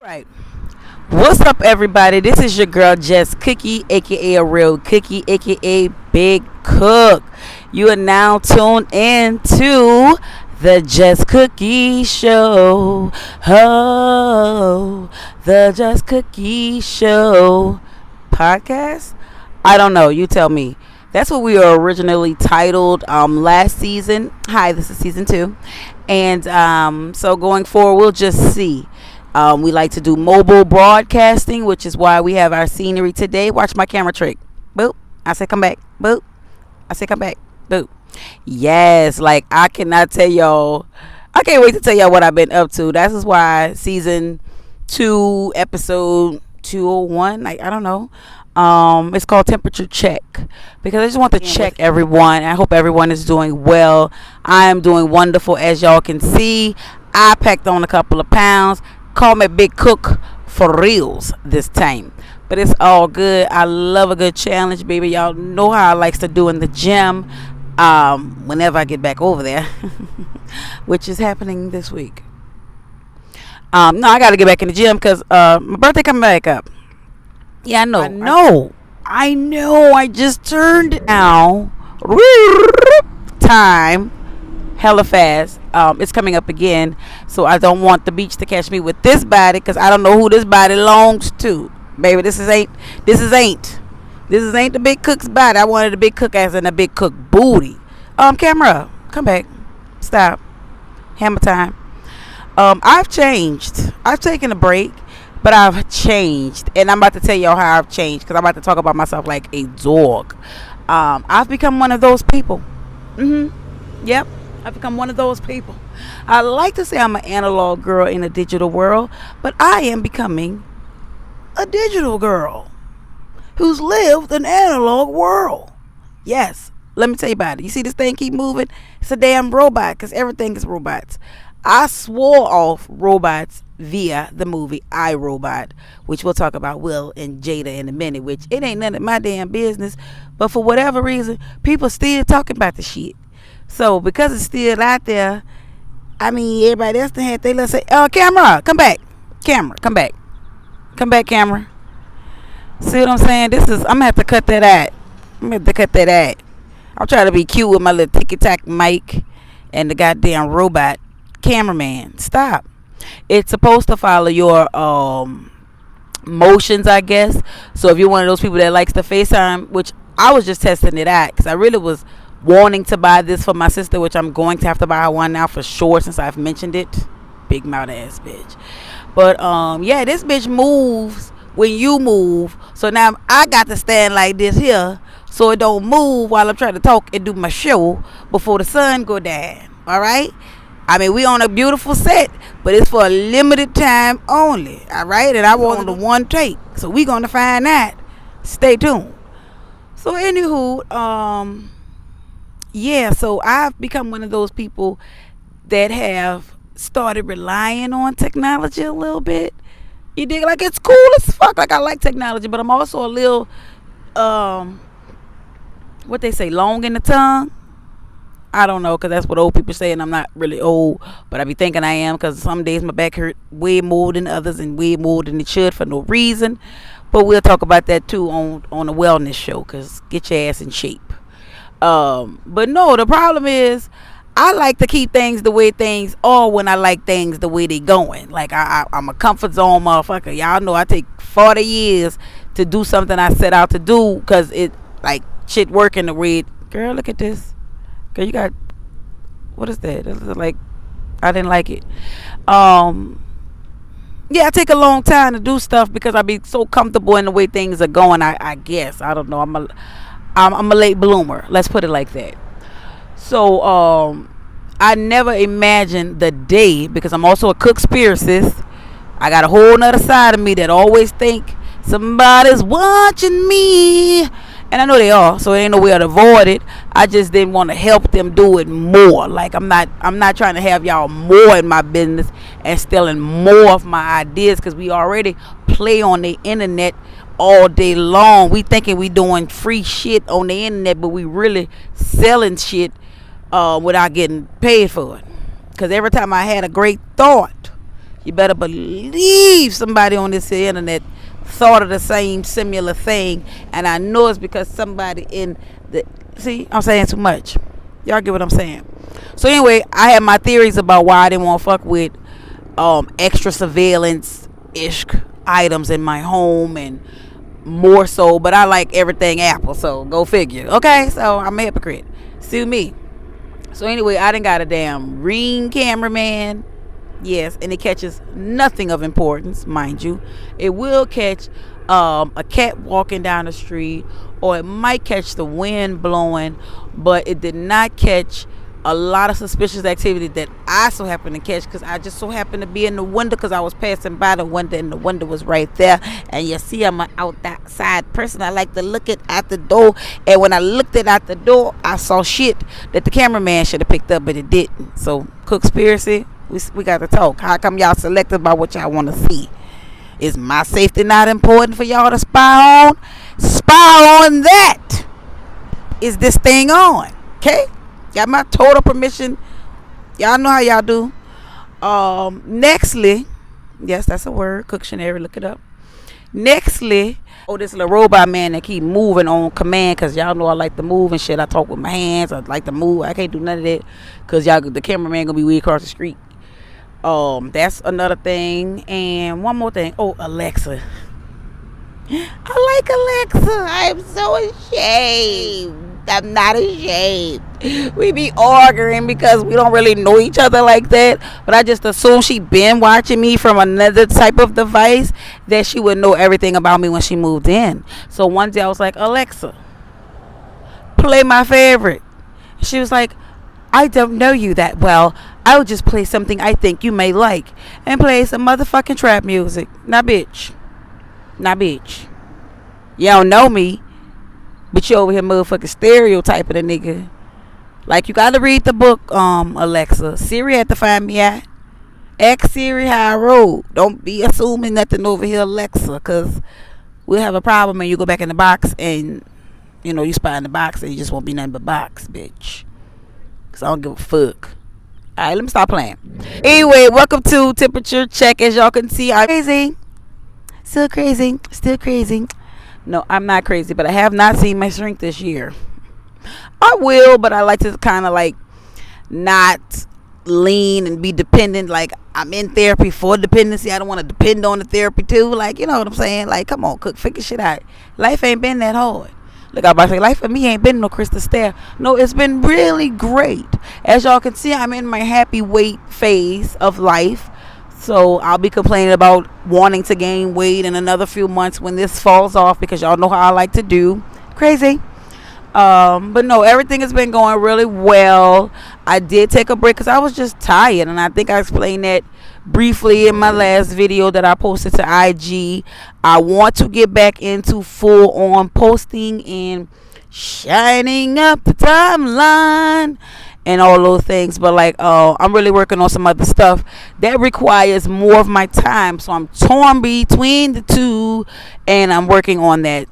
Right. What's up, everybody? This is your girl Jess Cookie, aka a real cookie, aka Big Cook. You are now tuned in to the Jess Cookie Show. Oh, the Jess Cookie Show podcast. I don't know. You tell me. That's what we were originally titled last season. Hi, this is season 2, and so going forward, we'll just see. We like to do mobile broadcasting, which is why we have our scenery today. Watch my camera trick. Boop. I said come back. Boop. I said come back. Boop. Yes, like I cannot tell y'all. I can't wait to tell y'all what I've been up to. That is why season 2, episode 201. Like I don't know. It's called Temperature Check because I just want to check everyone. I hope everyone is doing well. I am doing wonderful, as y'all can see. I packed on a couple of pounds. Call me Big Cook for reals this time. But it's all good. I love a good challenge, baby. Y'all know how I likes to do in the gym whenever I get back over there, which is happening this week. No, I got to get back in the gym because my birthday coming back up. Yeah, I know. I know. I just turned it now. Time. Hella fast. It's coming up again, so I don't want the beach to catch me with this body because I don't know who this body belongs to, baby. This ain't the Big Cook's body. I wanted the Big Cook as in a Big Cook booty. Camera, come back. Stop. Hammer time. I've changed. I've taken a break, but I've changed, and I'm about to tell y'all how I've changed because I'm about to talk about myself like a dog. I've become one of those people. Yep. I've become one of those people. I like to say I'm an analog girl in a digital world, but I am becoming a digital girl who's lived an analog world. Yes, let me tell you about it. You see this thing keep moving? It's a damn robot because everything is robots. I swore off robots via the movie I, Robot, which we'll talk about Will and Jada in a minute, which it ain't none of my damn business. But for whatever reason, people still talking about the shit. So because it's still out there, I mean everybody else done had they let's say, camera, come back. Camera, come back. Come back, camera. See what I'm saying? I'm gonna have to cut that out. I'm trying to be cute with my little ticky-tack mic and the goddamn robot cameraman. Stop. It's supposed to follow your motions, I guess. So if you're one of those people that likes to FaceTime, which I was just testing it out because I really was wanting to buy this for my sister, which I'm going to have to buy one now for sure since I've mentioned it. Big mouth ass bitch. But yeah, this bitch moves when you move. So now I got to stand like this here so it don't move while I'm trying to talk and do my show before the sun go down. Alright? I mean, we on a beautiful set, but it's for a limited time only. Alright? And I want the one take. So we gonna find that. Stay tuned. So anywho, yeah, so I've become one of those people that have started relying on technology a little bit. You dig? Like, it's cool as fuck. Like, I like technology, but I'm also a little, what they say, long in the tongue. I don't know, because that's what old people say, and I'm not really old, but I be thinking I am, because some days my back hurt way more than others and way more than it should for no reason. But we'll talk about that, too, on a wellness show, because get your ass in shape. But no, the problem is I like to keep things the way things are when I like things the way they going. Like I'm a comfort zone motherfucker. Y'all know I take 40 years to do something I set out to do because it like shit working the way girl, look at this. Girl, you got, what is that? This is like, I didn't like it. Yeah, I take a long time to do stuff because I be so comfortable in the way things are going. I guess. I don't know. I'm a late bloomer. Let's put it like that. So, I never imagined the day, because I'm also a cookspiracist. I got a whole nother side of me that always think somebody's watching me. And I know they are, so there ain't no way to avoid it. I just didn't want to help them do it more. Like, I'm not trying to have y'all more in my business and stealing more of my ideas, because we already play on the internet all day long. We thinking we doing free shit on the internet, but we really selling shit without getting paid for it. Because every time I had a great thought, You better believe somebody on this internet thought of the same similar thing, and I know it's because somebody in the see. I'm saying too much. Y'all get what I'm saying? So anyway, I had my theories about why I didn't want to fuck with extra surveillance ish items in my home and more so, but I like everything Apple, so go figure. Okay, so I'm a hypocrite. Sue me. So anyway, I done got a damn Ring cameraman. Yes, and it catches nothing of importance, mind you. It will catch a cat walking down the street, or it might catch the wind blowing, but it did not catch a lot of suspicious activity that I so happened to catch, because I just so happened to be in the window, because I was passing by the window and the window was right there. And you see, I'm an outside person. I like to look at the door, and when I looked at the door, I saw shit that the cameraman should have picked up, but it didn't. So Cookspiracy, we got to talk. How come y'all selected about what y'all want to see? Is my safety not important for y'all to spy on? Spy on that. Is this thing on? Okay? Got my total permission. Y'all know how y'all do. Nextly, yes, that's a word. Cooktionary, look it up. Nextly, this little robot man that keep moving on command, because y'all know I like to move and shit. I talk with my hands. I like to move. I can't do none of that because the cameraman gonna be way across the street. That's another thing. And one more thing. Alexa. I like Alexa. I'm so ashamed. I'm not ashamed. We be arguing because we don't really know each other like that, but I just assume she been watching me from another type of device, that she would know everything about me when she moved in. So one day I was like, Alexa, play my favorite. She was like, I don't know you that well. I'll just play something I think you may like, and play some motherfucking trap music. Nah, bitch. You don't know me, but you over here motherfucking stereotyping a nigga. Like, you gotta read the book, Alexa. Siri had to find me at. Ask Siri how I roll. Don't be assuming nothing over here, Alexa, because we'll have a problem and you go back in the box and, you spy in the box and you just won't be nothing but box, bitch. Because I don't give a fuck. Alright, let me stop playing. Anyway, welcome to Temperature Check. As y'all can see, I'm crazy. Still crazy. No, I'm not crazy, but I have not seen my shrink this year. I will, but I like to kind of like not lean and be dependent. Like, I'm in therapy for dependency. I don't want to depend on the therapy too. Like, you know what I'm saying? Like, come on, Cook, figure shit out. Life ain't been that hard. Look, I'm about to say, life for me ain't been no Krista Stair. No, it's been really great. As y'all can see, I'm in my happy weight phase of life. So I'll be complaining about wanting to gain weight in another few months when this falls off, because y'all know how I like to do. Crazy. But no, everything has been going really well. I did take a break because I was just tired, and I think I explained that briefly in my last video that I posted to IG. I want to get back into full on posting and shining up the timeline and all those things, but like I'm really working on some other stuff that requires more of my time, so I'm torn between the two, and I'm working on that.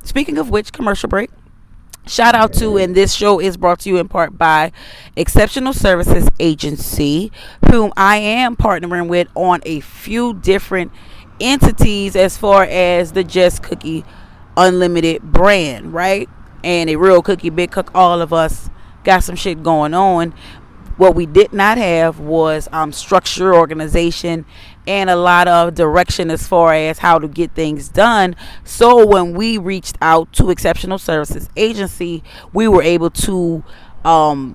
Speaking of which, commercial break. Shout out to, and this show is brought to you in part by Exceptional Services Agency, whom I am partnering with on a few different entities as far as the Just Cookie Unlimited brand, right? And a Real Cookie, Big Cook, all of us got some shit going on. What we did not have was structure, organization, and a lot of direction as far as how to get things done. So when we reached out to Exceptional Services Agency, we were able to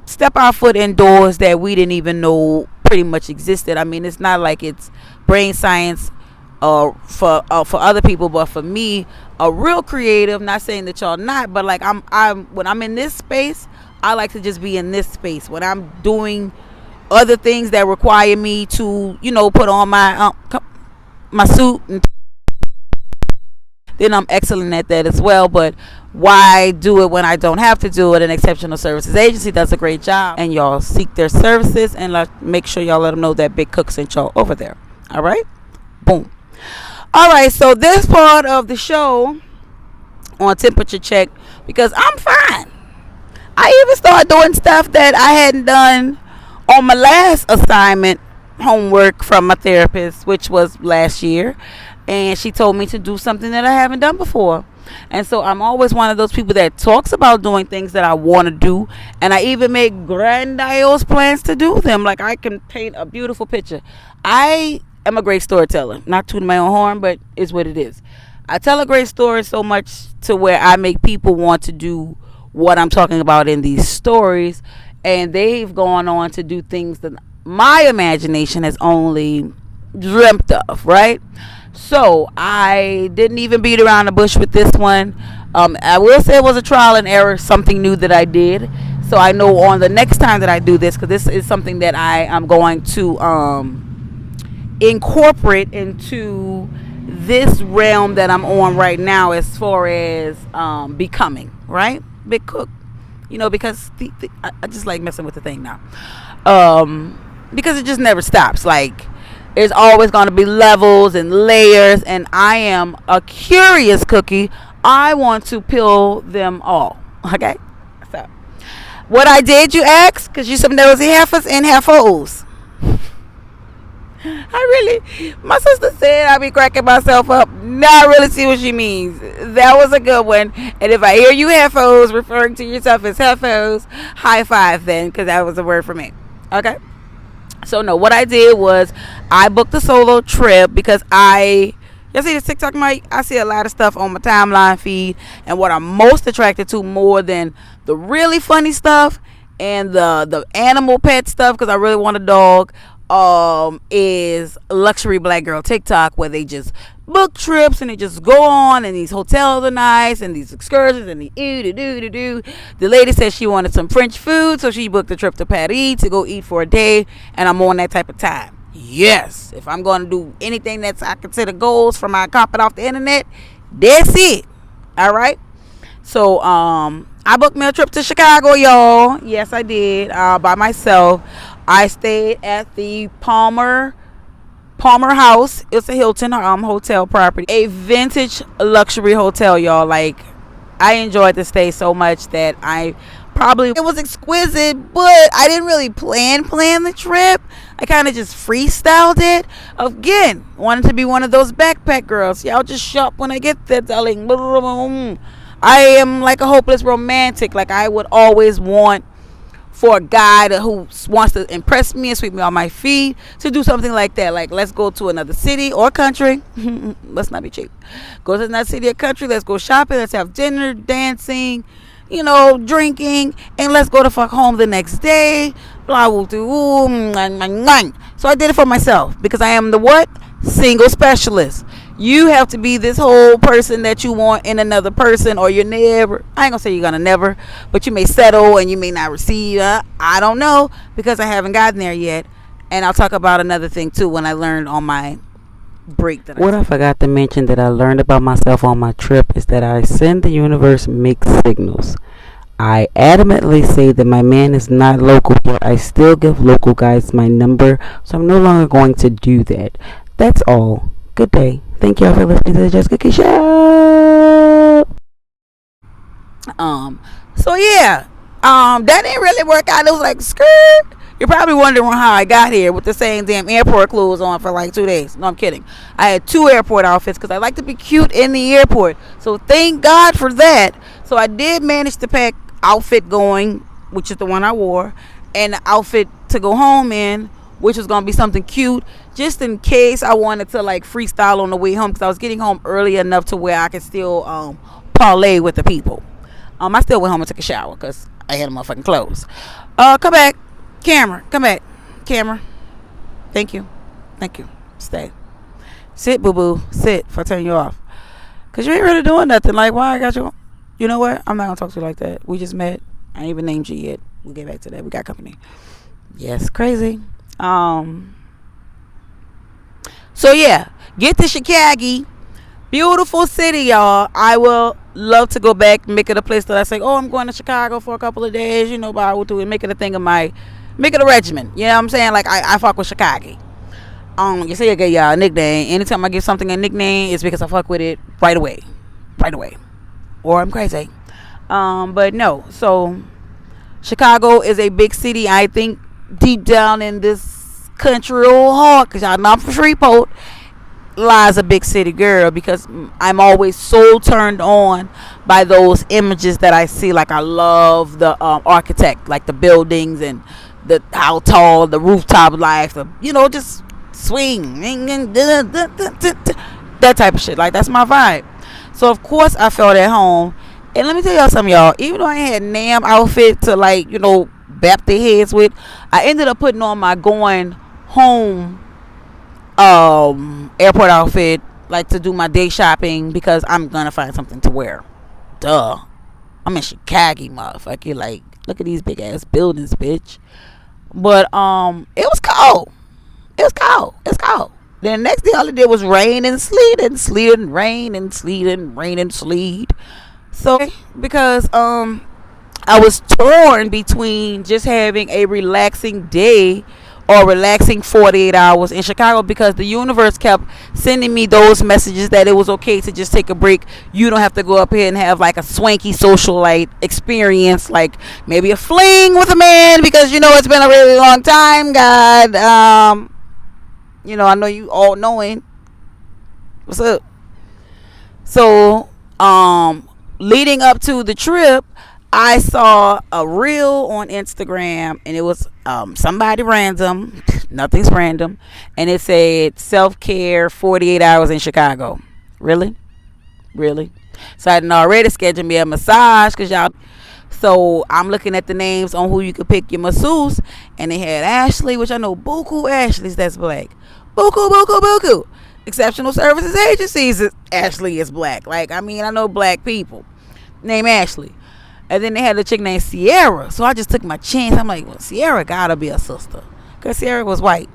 step our foot in doors that we didn't even know pretty much existed. I mean, it's not like it's brain science for other people, but for me, a real creative. Not saying that y'all not, but like I'm when I'm in this space, I like to just be in this space. When I'm doing other things that require me to, put on my suit, and then I'm excellent at that as well. But why do it when I don't have to do it? An Exceptional Services Agency does a great job, and y'all seek their services, and make sure y'all let them know that Big Cook sent y'all over there. All right, boom. All right, so this part of the show on Temperature Check, because I'm fine. I even started doing stuff that I hadn't done on my last assignment. homework from my therapist, which was last year, and she told me to do something that I haven't done before. And so I'm always one of those people that talks about doing things that I want to do, and I even make grandiose plans to do them. Like, I can paint a beautiful picture. I am a great storyteller. Not tooting my own horn, but it's what it is. I tell a great story so much to where I make people want to do what I'm talking about in these stories, and they've gone on to do things that my imagination has only dreamt of, right? So I didn't even beat around the bush with this one. I will say it was a trial and error, something new that I did. So I know on the next time that I do this, because this is something that I am going to incorporate into this realm that I'm on right now, as far as becoming, right? Big Cook. Because I just like messing with the thing now. Because it just never stops. Like, there's always going to be levels and layers, and I am a curious cookie. I want to peel them all. Okay? So, what I did, you ask? Because you some nosy heifers and heifers. My sister said I be cracking myself up. Now I really see what she means. That was a good one. And if I hear you heifers referring to yourself as heifers, high five then, because that was a word for me. Okay? So no, what I did was I booked a solo trip because y'all see this TikTok, Mike? I see a lot of stuff on my timeline feed, and what I'm most attracted to more than the really funny stuff and the animal pet stuff, because I really want a dog, is luxury black girl TikTok, where they just book trips and they just go on, and these hotels are nice and these excursions and the lady said she wanted some French food, so she booked a trip to Paris to go eat for a day, and I'm on that type of time. Yes, if I'm going to do anything that's I consider goals from my copy off the internet, that's it. All right. So I booked me a trip to Chicago, y'all. Yes, I did, by myself. I stayed at the Palmer House. It's a Hilton hotel property, a vintage luxury hotel, y'all. Like, I enjoyed the stay so much that it was exquisite, but I didn't really plan the trip. I kind of just freestyled it. Again, wanted to be one of those backpack girls. Y'all just shop when I get there, darling. I am like a hopeless romantic. Like, I would always want for a guy who wants to impress me and sweep me on my feet to do something like that. Like, let's go to another city or country. Let's not be cheap. Go to another city or country. Let's go shopping. Let's have dinner, dancing, drinking, and let's go to fuck home the next day. Blah, blah, blah. So I did it for myself because I am the what? Single specialist. You have to be this whole person that you want in another person, or you're never, I ain't gonna say you're gonna never, but you may settle and you may not receive. I don't know, because I haven't gotten there yet. And I'll talk about another thing too when I learned on my break. What I forgot to mention that I learned about myself on my trip is that I send the universe mixed signals. I adamantly say that my man is not local, but I still give local guys my number, so I'm no longer going to do that. That's all. Good day. Thank y'all for listening to the Just Cookie Show. So yeah, that didn't really work out. It was like, skirt. You're probably wondering how I got here with the same damn airport clothes on for like 2 days. No, I'm kidding. I had 2 airport outfits because I like to be cute in the airport. So thank God for that. So I did manage to pack outfit going, which is the one I wore, and the outfit to go home in, which was going to be something cute, just in case I wanted to like freestyle on the way home, because I was getting home early enough to where I could still parlay with the people. I still went home and took a shower because I had motherfucking clothes. Come back. Camera. Come back. Camera. Thank you. Stay. Sit, boo-boo. Sit if I turn you off. Because you ain't really doing nothing. Like, why I got you? You know what? I'm not going to talk to you like that. We just met. I ain't even named you yet. We'll get back to that. We got company. Yes, crazy. So yeah, get to Chicago. Beautiful city, y'all. I will love to go back, make it a place that I say, oh, I'm going to Chicago for a couple of days, but I will do it, make it a thing of make it a regimen. You know what I'm saying? Like, I fuck with Chicago. You say I get y'all a nickname. Anytime I give something a nickname, it's because I fuck with it right away. Or I'm crazy. But no, so Chicago is a big city. I think deep down in this country old heart, because y'all know I'm from Shreveport, lies a big city girl, because I'm always so turned on by those images that I see. Like I love the architect, like the buildings and the how tall the rooftop life, just swing that type of shit. Like that's my vibe. So of course I felt at home. And let me tell y'all something, y'all. Even though I had Nam outfit to bap their heads with, I ended up putting on my going home airport outfit, like to do my day shopping, because I'm gonna find something to wear. Duh. I'm in Chicago, motherfucker. Like, look at these big ass buildings, bitch. But it was cold. It was cold. It's cold. Then the next day all it did was rain and sleet and sleet and rain and sleet and rain and sleet. So because I was torn between just having a relaxing day or relaxing 48 hours in Chicago, because the universe kept sending me those messages that it was okay to just take a break. You don't have to go up here and have like a swanky socialite experience, like maybe a fling with a man, because it's been a really long time, God. I know you all knowing what's up. So leading up to the trip, I saw a reel on Instagram, and it was somebody random, nothing's random, and it said self-care 48 hours in Chicago. Really? So I had already scheduled me a massage, because y'all. So I'm looking at the names on who you could pick your masseuse, and they had Ashley, which I know buku Ashleys that's black. Buku. Exceptional Services Agencies, Ashley is black. Like, I know black people named Ashley. And then they had a chick named Sierra. So I just took my chance. I'm like, well, Sierra gotta be a sister, because Sierra was white.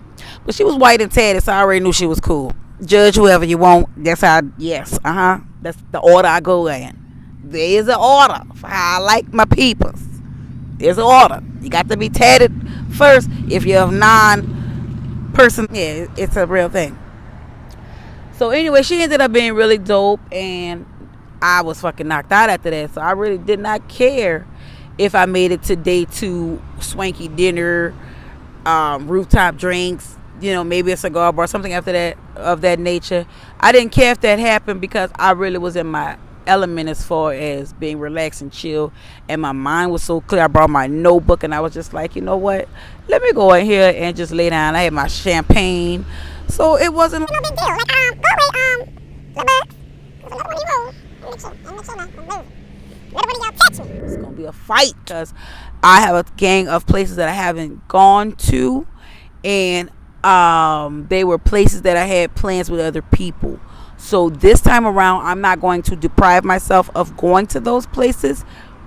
But she was white and tatted, so I already knew she was cool. Judge whoever you want. That's how, yes, that's the order I go in. There is an order for how I like my peoples. There's an order. You got to be tatted first if you're a non-person. Yeah, it's a real thing. So anyway, she ended up being really dope, and I was fucking knocked out after that. So I really did not care if I made it to day 2, swanky dinner, rooftop drinks, maybe a cigar bar, something after that of that nature. I didn't care if that happened, because I really was in my element as far as being relaxed and chill, and my mind was so clear. I brought my notebook, and I was just like, you know what? Let me go in here and just lay down. I had my champagne, so it wasn't no big deal. Like, go away, it's gonna be a fight, because I have a gang of places that I haven't gone to, and they were places that I had plans with other people. So this time around, I'm not going to deprive myself of going to those places,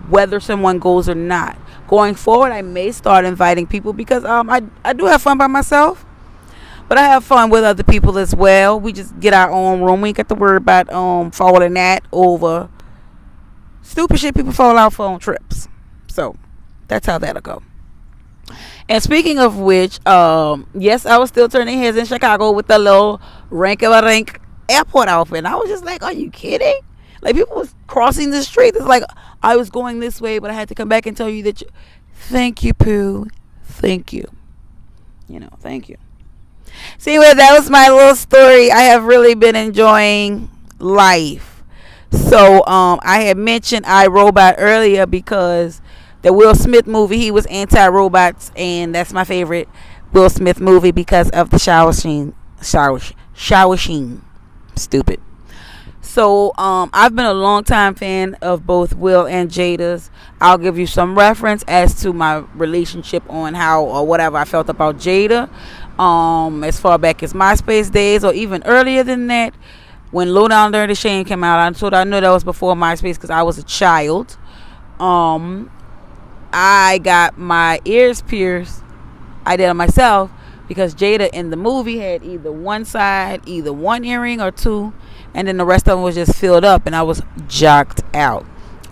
whether someone goes or not. Going forward, I may start inviting people, because I do have fun by myself, but I have fun with other people as well. We just get our own room. We ain't got to worry about falling that over stupid shit people fall out for on trips. So that's how that'll go. And speaking of which, yes, I was still turning heads in Chicago with the little rank of a rank airport outfit. And I was just like, are you kidding? Like, people was crossing the street. It's like I was going this way, but I had to come back and tell you that thank you, Pooh. Thank you. Thank you. See, well, that was my little story. I have really been enjoying life. So I had mentioned iRobot earlier, because the Will Smith movie, he was anti-robots, and that's my favorite Will Smith movie because of the shower scene. Stupid. So I've been a long time fan of both Will and Jada's. I'll give you some reference as to my relationship on how or whatever I felt about Jada, as far back as MySpace days, or even earlier than that, when Low Down Dirty Shame came out. I knew that was before MySpace, because I was a child. I got my ears pierced. I did it myself, because Jada in the movie had either one earring or two, and then the rest of them was just filled up, and I was jocked out.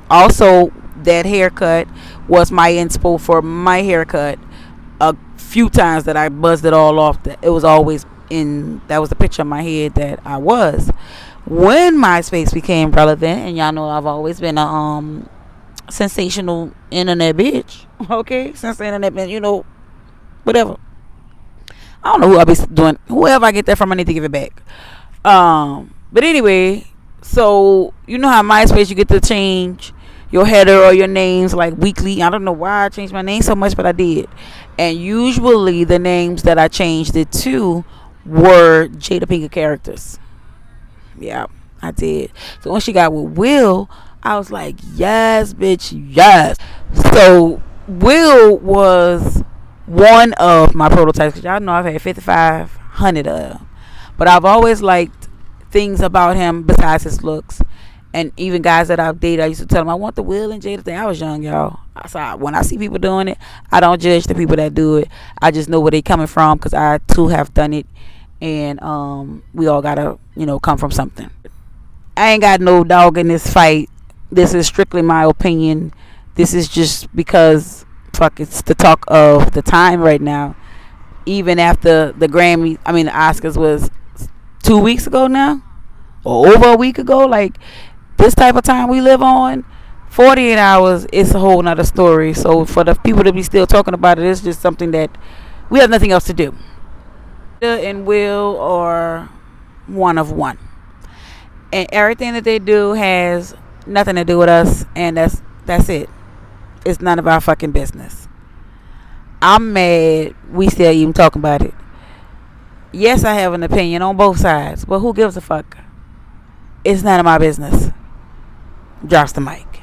Also, that haircut was my inspo for my haircut. A few times that I buzzed it all off, that it was always that was the picture in my head that I was. When MySpace became relevant, and y'all know I've always been a sensational internet bitch, okay, since the internet been, whatever, I don't know who I be doing. Whoever I get that from, I need to give it back. But anyway, so you know how MySpace you get to change your header or your names like weekly. I don't know why I changed my name so much, but I did. And usually the names that I changed it to were Jada Pinkett characters. Yeah, I did. So when she got with Will, I was like, yes, bitch, yes. So Will was one of my prototypes. Cause y'all know I've had 5,500 of them. But I've always liked things about him besides his looks. And even guys that I've dated, I used to tell them I want the Will and Jada thing. I was young, y'all. So when I see people doing it, I don't judge the people that do it. I just know where they coming from because I too have done it. And we all gotta, come from something. I ain't got no dog in this fight. This is strictly my opinion. This is just because it's the talk of the time right now. Even after the Oscars was 2 weeks ago now, or over a week ago. Like this type of time we live on, 48 hours is a whole nother story. So for the people to be still talking about it, it's just something that we have nothing else to do. And Will are one of one, and everything that they do has nothing to do with us, and that's it. It's none of our fucking business. I'm mad we still even talking about it. Yes, I have an opinion on both sides, but who gives a fuck? It's none of my business. Drops the mic.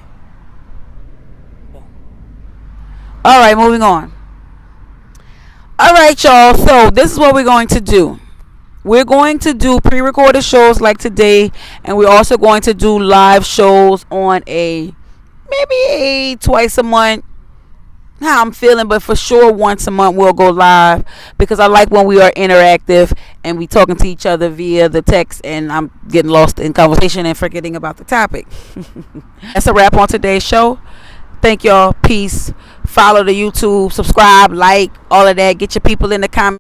Alright, moving on. Alright, y'all. So this is what we're going to do. We're going to do pre-recorded shows like today, and we're also going to do live shows on maybe a twice a month, how I'm feeling, but for sure once a month we'll go live, because I like when we are interactive and we talking to each other via the text and I'm getting lost in conversation and forgetting about the topic. That's a wrap on today's show. Thank y'all. Peace. Follow the YouTube, subscribe, like, all of that. Get your people in the comments.